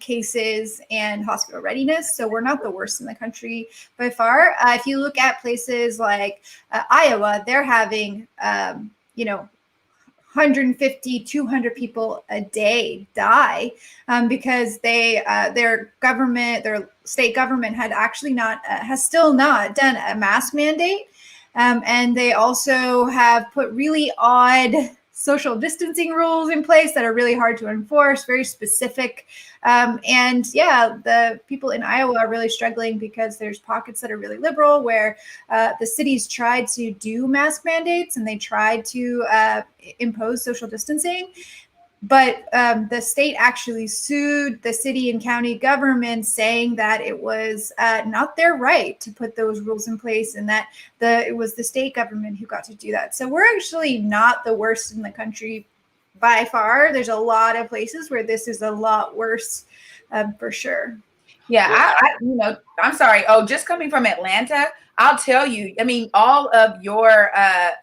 cases and hospital readiness. So we're not the worst in the country by far. If you look at places like Iowa, they're having, 150, 200 people a day die because their state government has still not done a mask mandate. And they also have put really odd social distancing rules in place that are really hard to enforce, very specific. The people in Iowa are really struggling because there's pockets that are really liberal where the cities tried to do mask mandates and they tried to impose social distancing. But the state actually sued the city and county government, saying that it was not their right to put those rules in place and that it was the state government who got to do that. So we're actually not the worst in the country by far. There's a lot of places where this is a lot worse for sure. Yeah, I'm sorry. Oh, just coming from Atlanta, I'll tell you, I mean, all of your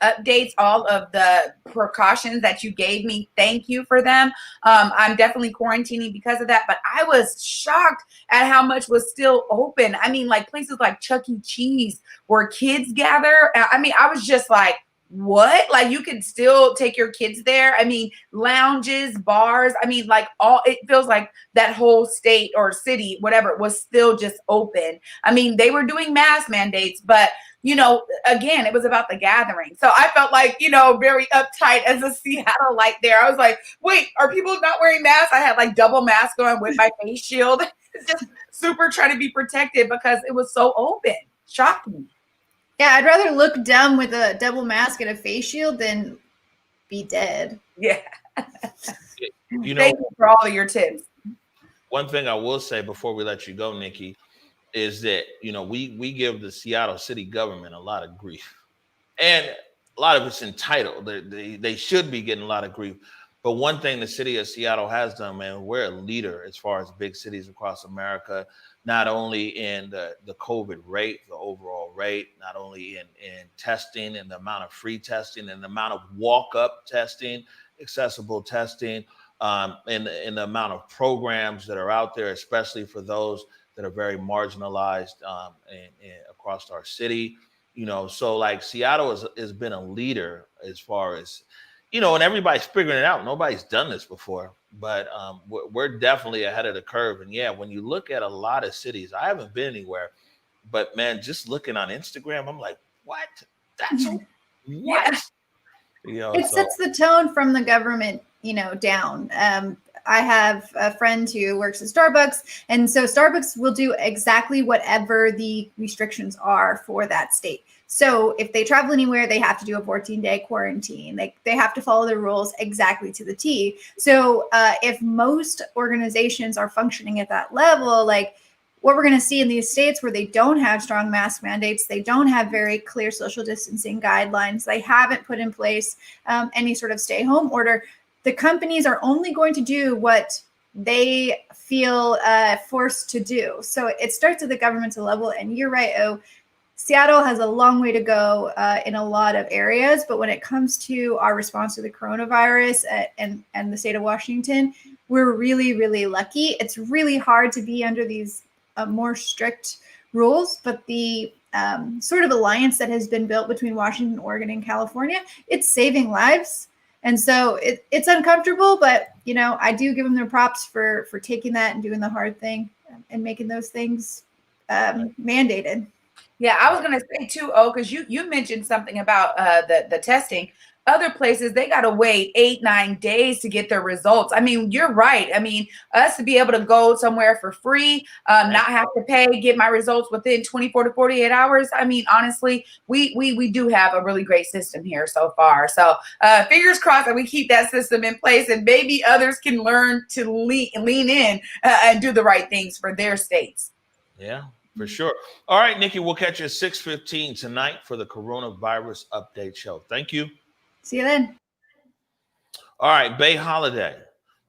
updates, all of the precautions that you gave me, thank you for them. I'm definitely quarantining because of that, but I was shocked at how much was still open. I mean, like places like Chuck E. Cheese where kids gather. I mean, I was just like, what? Like you could still take your kids there? I mean, lounges, bars. I mean, like it feels like that whole state or city, whatever, was still just open. I mean, they were doing mask mandates, but again, it was about the gathering. So I felt like, very uptight as a Seattleite there. I was like, wait, are people not wearing masks? I had like double mask on with my face shield. It's just super trying to be protected because it was so open. Shocked me. Yeah, I'd rather look dumb with a double mask and a face shield than be dead. Yeah. Thank you for all of your tips. One thing I will say before we let you go, Nikki, is that, we give the Seattle city government a lot of grief. And a lot of it's entitled. They should be getting a lot of grief. But one thing the city of Seattle has done, man, we're a leader as far as big cities across America. not only in the COVID rate, the overall rate, not only in testing and the amount of free testing and the amount of walk-up testing, accessible testing, and the amount of programs that are out there, especially for those that are very marginalized across our city. So like Seattle has been a leader as far as, and everybody's figuring it out. Nobody's done this before, but we're definitely ahead of the curve. And yeah, when you look at a lot of cities, I haven't been anywhere, but man, just looking on Instagram, I'm like, what? That's what? Yeah. It sets the tone from the government, down. I have a friend who works at Starbucks, and so Starbucks will do exactly whatever the restrictions are for that state. So if they travel anywhere, they have to do a 14-day quarantine. They have to follow the rules exactly to the T. So if most organizations are functioning at that level, like what we're going to see in these states where they don't have strong mask mandates, they don't have very clear social distancing guidelines, they haven't put in place any sort of stay-home order, the companies are only going to do what they feel forced to do. So it starts at the governmental level, and you're right, Seattle has a long way to go in a lot of areas, but when it comes to our response to the coronavirus and the state of Washington, we're really, really lucky. It's really hard to be under these more strict rules, but the sort of alliance that has been built between Washington, Oregon, and California, it's saving lives. And so it's uncomfortable, but, I do give them their props for taking that and doing the hard thing and making those things mandated. Yeah, I was going to say too, because you mentioned something about the testing. Other places, they got to wait 8-9 days to get their results. I mean, you're right. I mean, us to be able to go somewhere for free, not have to pay, get my results within 24 to 48 hours. I mean, honestly, we do have a really great system here so far. So fingers crossed that we keep that system in place, and maybe others can learn to lean in and do the right things for their states. Yeah, for sure. All right, Nikki, we'll catch you at 6:15 tonight for the Coronavirus Update Show. Thank you. See you then. All right, Bay Holiday.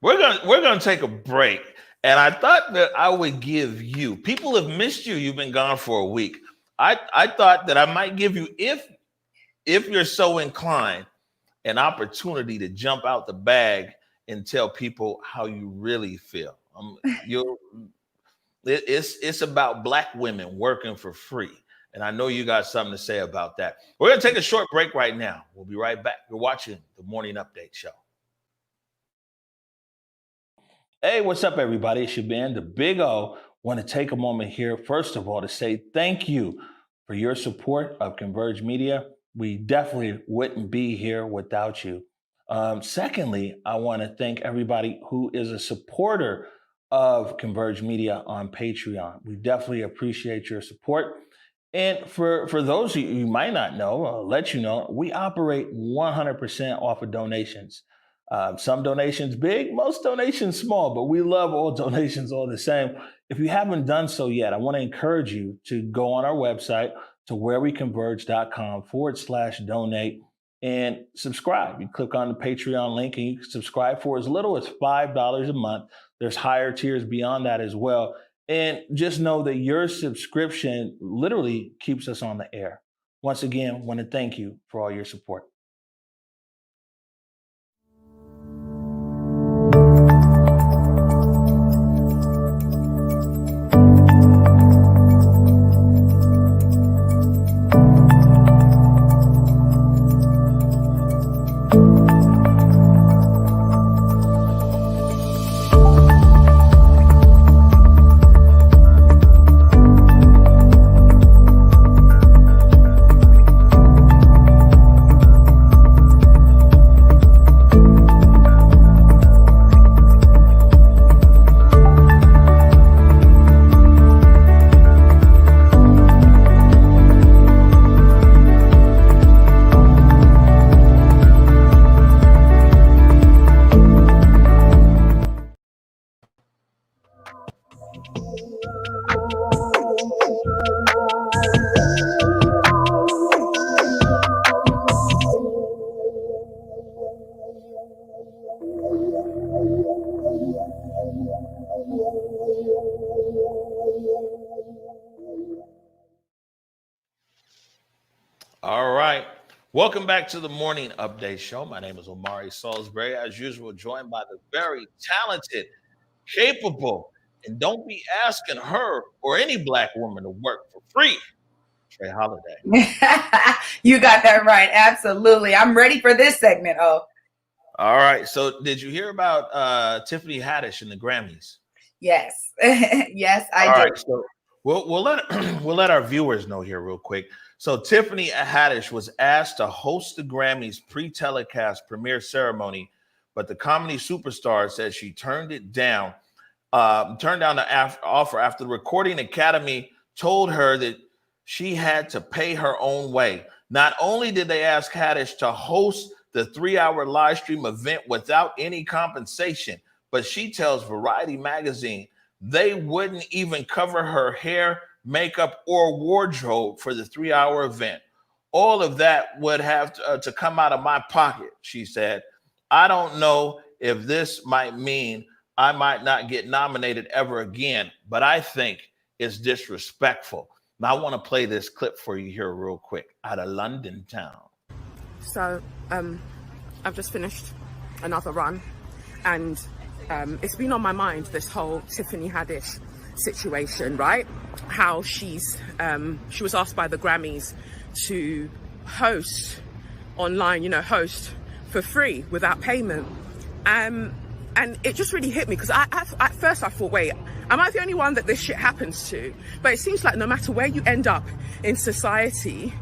We're gonna take a break, and I thought that I would give you. People have missed you. You've been gone for a week. I thought that I might give you, if you're so inclined, an opportunity to jump out the bag and tell people how you really feel. It's about Black women working for free. And I know you got something to say about that. We're going to take a short break right now. We'll be right back. You're watching the Morning Update Show. Hey, what's up, everybody? It's your man, the Big O. Want to take a moment here, first of all, to say thank you for your support of Converge Media. We definitely wouldn't be here without you. Secondly, I want to thank everybody who is a supporter of Converge Media on Patreon. We definitely appreciate your support. And for those of you might not know, I'll let you know, we operate 100% off of donations. Some donations big, most donations small, but we love all donations all the same. If you haven't done so yet, I want to encourage you to go on our website to whereweconverge.com/donate and subscribe. You click on the Patreon link and you can subscribe for as little as $5 a month. There's higher tiers beyond that as well. And just know that your subscription literally keeps us on the air. Once again, want to thank you for all your support. All right. Welcome back to the Morning Update Show. My name is Omari Salisbury, as usual, joined by the very talented, capable, and don't be asking her or any black woman to work for free, Trey Holiday. You got that right. Absolutely. I'm ready for this segment. Oh, all right. So did you hear about Tiffany Haddish and the Grammys? yes. Yes, I did. All right. So we'll let our viewers know here real quick. So Tiffany Haddish was asked to host the Grammys pre-telecast premiere ceremony, but the comedy superstar said she turned down the offer after the Recording Academy told her that she had to pay her own way. Not only did they ask Haddish to host the 3-hour live stream event without any compensation, but she tells Variety magazine they wouldn't even cover her hair, makeup, or wardrobe for the 3-hour event. All of that would have to come out of my pocket, she said. I don't know if this might mean I might not get nominated ever again, but I think it's disrespectful. Now, I want to play this clip for you here real quick out of London town. So I've just finished another run, and it's been on my mind, this whole Tiffany Haddish situation, right? How she was asked by the Grammys to host online, host for free without payment. And it just really hit me because at first I thought, wait, am I the only one that this shit happens to? But it seems like no matter where you end up in society,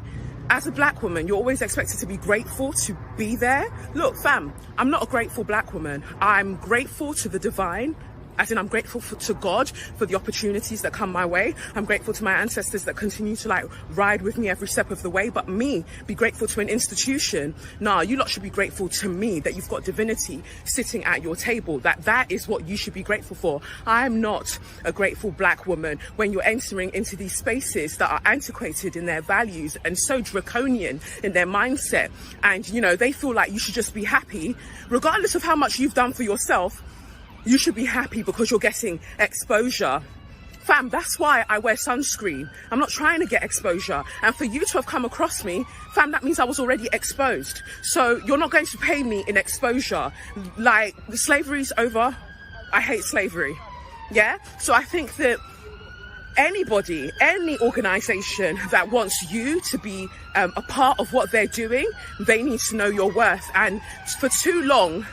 as a black woman, you're always expected to be grateful to be there. Look, fam, I'm not a grateful black woman. I'm grateful to the divine. As in, I'm grateful to God for the opportunities that come my way. I'm grateful to my ancestors that continue to ride with me every step of the way. But me, be grateful to an institution. Nah, you lot should be grateful to me that you've got divinity sitting at your table. That is what you should be grateful for. I'm not a grateful black woman when you're entering into these spaces that are antiquated in their values and so draconian in their mindset. And, they feel like you should just be happy, regardless of how much you've done for yourself. You should be happy because you're getting exposure. Fam, that's why I wear sunscreen. I'm not trying to get exposure. And for you to have come across me, fam, that means I was already exposed. So you're not going to pay me in exposure. Slavery's over. I hate slavery. Yeah? So I think that anybody, any organization that wants you to be a part of what they're doing, they need to know your worth. And for too long,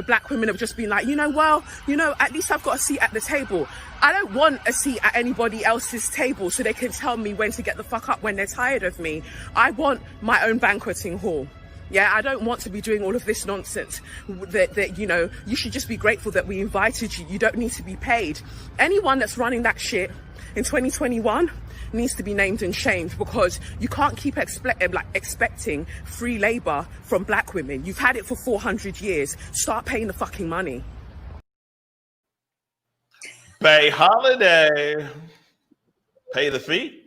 black women have just been like, at least I've got a seat at the table. I don't want a seat at anybody else's table so they can tell me when to get the fuck up when they're tired of me. I want my own banqueting hall. Yeah, I don't want to be doing all of this nonsense that you should just be grateful that we invited you. You don't need to be paid. Anyone that's running that shit in 2021 needs to be named and shamed, because you can't keep expecting free labor from black women. You've had it for 400 years. Start paying the fucking money. Pay Holiday. Pay the fee.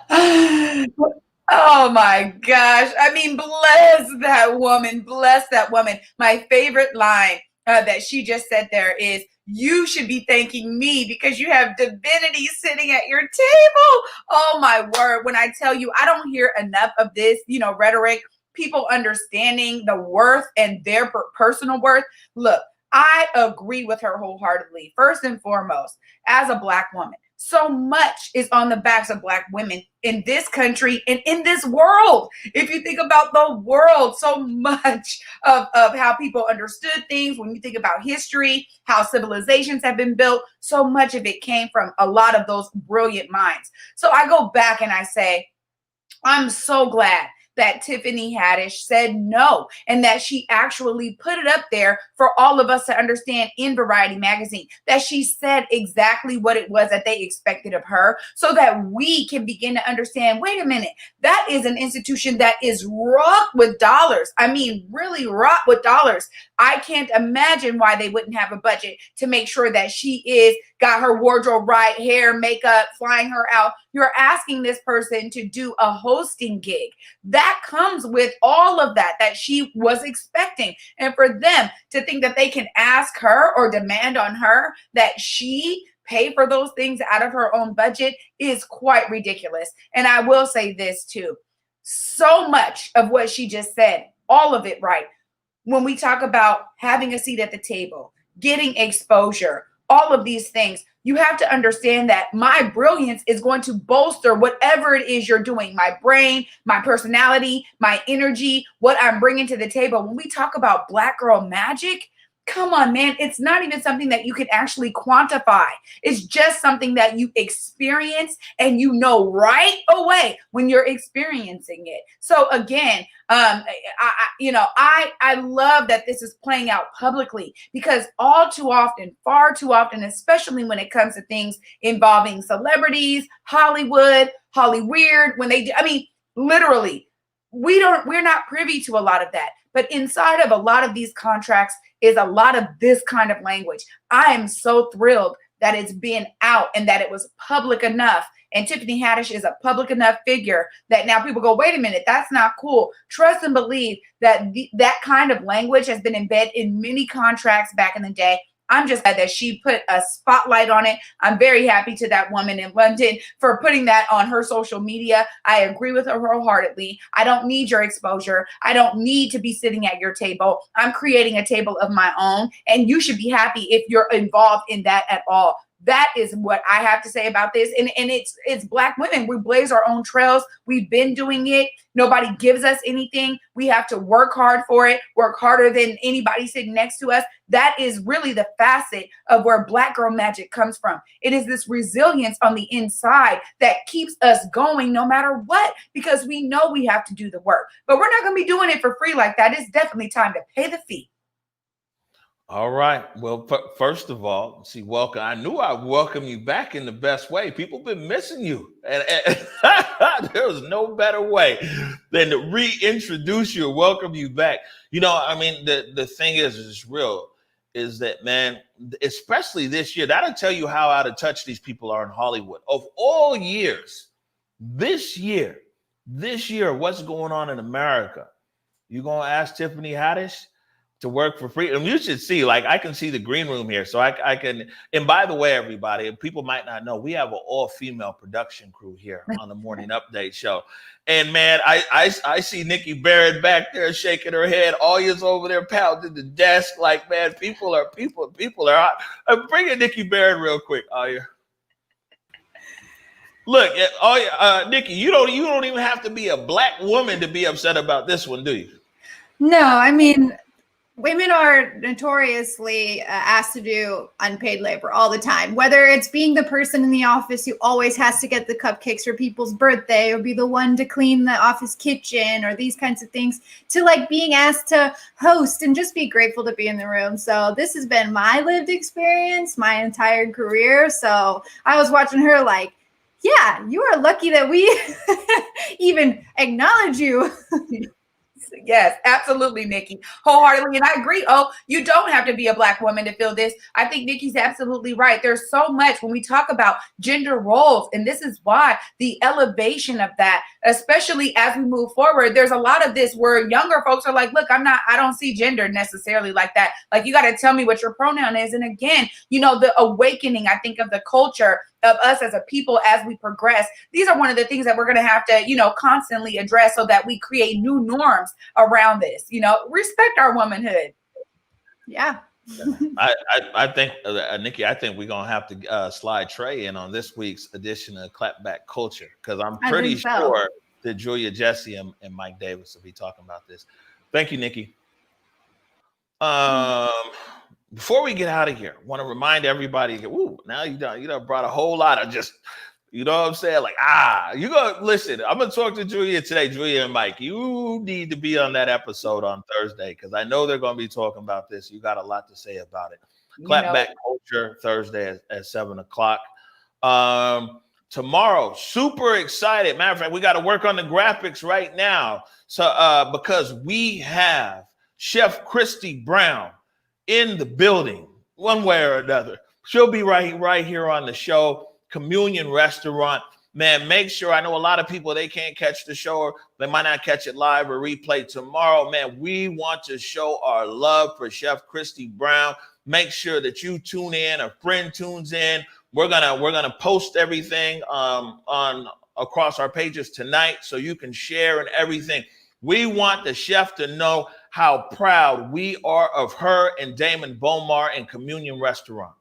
Oh my gosh. I mean, bless that woman. Bless that woman. My favorite line that she just said there is, you should be thanking me because you have divinity sitting at your table. Oh my word. When I tell you, I don't hear enough of this, rhetoric, people understanding the worth and their personal worth. Look, I agree with her wholeheartedly. First and foremost, as a black woman, so much is on the backs of black women in this country and in this world. If you think about the world, so much of how people understood things, when you think about history, how civilizations have been built, so much of it came from a lot of those brilliant minds. So I go back and I say, I'm so glad that Tiffany Haddish said no, and that she actually put it up there for all of us to understand in Variety magazine, that she said exactly what it was that they expected of her, so that we can begin to understand, wait a minute, that is an institution that is wrought with dollars. I mean, really wrought with dollars. I can't imagine why they wouldn't have a budget to make sure that she got her wardrobe right, hair, makeup, flying her out. You're asking this person to do a hosting gig. That comes with all of that she was expecting. And for them to think that they can ask her or demand on her that she pay for those things out of her own budget is quite ridiculous. And I will say this too. so much of what she just said, all of it right. When we talk about having a seat at the table, getting exposure, all of these things, you have to understand that my brilliance is going to bolster whatever it is you're doing, my brain, my personality, my energy, what I'm bringing to the table. When we talk about Black girl magic, come on, man. It's not even something that you can actually quantify. It's just something that you experience and you know right away when you're experiencing it. So again, I love that this is playing out publicly, because all too often, far too often, especially when it comes to things involving celebrities, Hollywood, Hollyweird, when they do, literally, we're not privy to a lot of that. But inside of a lot of these contracts is a lot of this kind of language. I am so thrilled that it's been out and that it was public enough. And Tiffany Haddish is a public enough figure that now people go, wait a minute, that's not cool. Trust and believe that that kind of language has been embedded in many contracts back in the day. I'm just glad that she put a spotlight on it. I'm very happy to that woman in London for putting that on her social media. I agree with her wholeheartedly. I don't need your exposure. I don't need to be sitting at your table. I'm creating a table of my own, and you should be happy if you're involved in that at all. That is what I have to say about this. And it's Black women. We blaze our own trails. We've been doing it. Nobody gives us anything. We have to work hard for it, work harder than anybody sitting next to us. That is really the facet of where Black girl magic comes from. It is this resilience on the inside that keeps us going no matter what, because we know we have to do the work. But we're not going to be doing it for free like that. It's definitely time to pay the fee. All right. Well, first of all, welcome. I knew I'd welcome you back in the best way. People been missing you. And there was no better way than to reintroduce you and welcome you back. The thing is real, is that, man, especially this year, that'll tell you how out of touch these people are in Hollywood. Of all years, this year, what's going on in America? You going to ask Tiffany Haddish to work for free? And you should see, I can see the green room here. So I can, and by the way, everybody, people might not know, we have an all-female production crew here on the Morning Update show. And man, I see Nikki Barrett back there shaking her head. Alya's over there pounding the desk. Man, people are hot. I'm bringing Nikki Barrett real quick, Alya. Look, Nikki, you don't even have to be a Black woman to be upset about this one, do you? No, women are notoriously asked to do unpaid labor all the time, whether it's being the person in the office who always has to get the cupcakes for people's birthday, or be the one to clean the office kitchen, or these kinds of things, to being asked to host and just be grateful to be in the room. So this has been my lived experience my entire career. So I was watching her yeah, you are lucky that we even acknowledge you. Yes, absolutely, Nikki. Wholeheartedly. And I agree. Oh, you don't have to be a Black woman to feel this. I think Nikki's absolutely right. There's so much when we talk about gender roles. And this is why the elevation of that, especially as we move forward, there's a lot of this where younger folks are like, look, I don't see gender necessarily like that. You got to tell me what your pronoun is. And again, the awakening, I think, of the culture of us as a people as we progress. These are one of the things that we're going to have to, constantly address, so that we create new norms around this. Respect our womanhood. Yeah. I think, Nikki, I think we're going to have to slide Trey in on this week's edition of Clapback Culture, because I'm pretty sure that Julia Jesse and Mike Davis will be talking about this. Thank you, Nikki. Before we get out of here, I want to remind everybody, now you done brought a whole lot of just, you know what I'm saying? You go, listen, I'm going to talk to Julia today, Julia and Mike. You need to be on that episode on Thursday, because I know they're going to be talking about this. You got a lot to say about it. Clapback Culture, Thursday at 7 o'clock. Tomorrow, super excited. Matter of fact, we got to work on the graphics right now. So, because we have Chef Christy Brown in the building, one way or another. She'll be right here on the show. Communion Restaurant. Man, make sure, I know a lot of people, they can't catch the show, or they might not catch it live or replay tomorrow. Man, we want to show our love for Chef Christy Brown. Make sure that you tune in, a friend tunes in. We're gonna post everything on across our pages tonight so you can share and everything. We want the chef to know how proud we are of her and Damon Bomar and Communion Restaurant.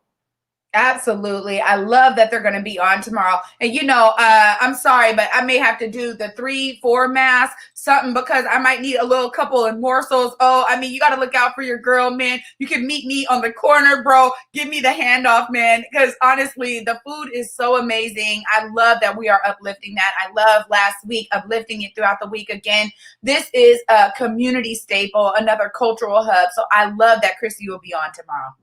Absolutely. I love that they're going to be on tomorrow. And, I'm sorry, but I may have to do the 3-4 mass something because I might need a little couple of morsels. Oh, I mean, you got to look out for your girl, man. You can meet me on the corner, bro. Give me the handoff, man. Because honestly, the food is so amazing. I love that we are uplifting that. I love last week, uplifting it throughout the week again. This is a community staple, another cultural hub. So I love that Chrissy will be on tomorrow.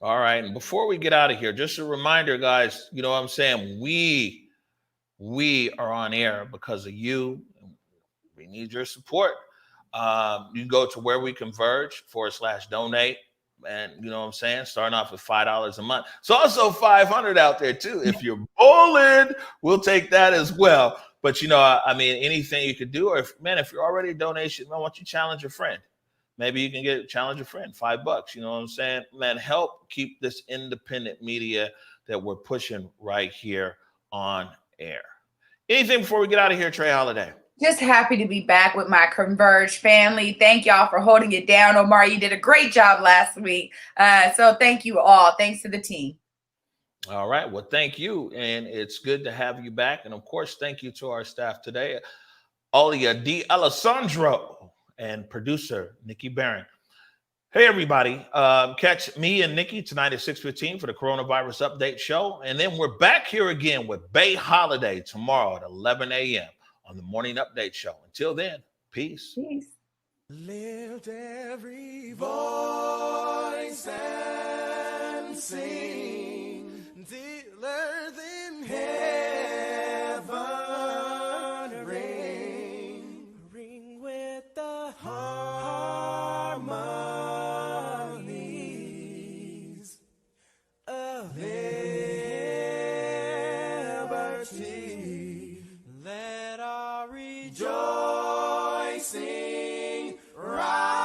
All right. And before we get out of here, just a reminder, guys, you know what I'm saying? We are on air because of you. We need your support. You can go to Where We Converge /donate. And you know what I'm saying? Starting off with $5 a month. It's also $500 out there too. If you're bowling, we'll take that as well. But anything you could do, or if you're already a donation, why don't you challenge a friend? Maybe you can challenge a friend, $5. You know what I'm saying? Man, help keep this independent media that we're pushing right here on air. Anything before we get out of here, Trey Holiday? Just happy to be back with my Converge family. Thank y'all for holding it down. Omar, you did a great job last week. So thank you all. Thanks to the team. All right. Well, thank you. And it's good to have you back. And of course, thank you to our staff today. Olia D. Alessandro and producer Nikki Barron. Hey, everybody. Catch me and Nikki tonight at 6:15 for the Coronavirus Update Show. And then we're back here again with Bay Holiday tomorrow at 11 a.m. on the Morning Update Show. Until then, peace. Peace. Lift every voice and sing till earth in heaven ring with the harmonies of liberty. Let our rejoicing rise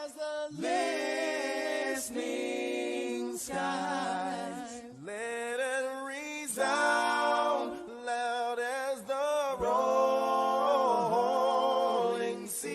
as the listening skies. Let it resound loud as the rolling sea.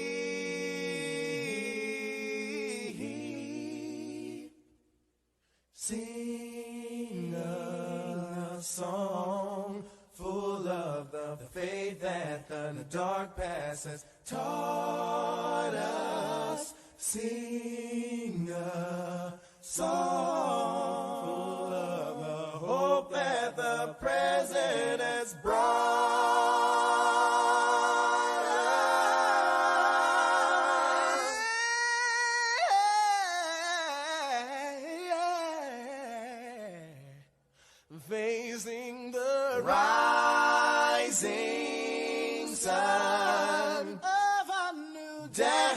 Sing a song full of the faith that the dark past has taught us. Sing a song full of the hope that the present has brought us. Facing the rising sun of a new day.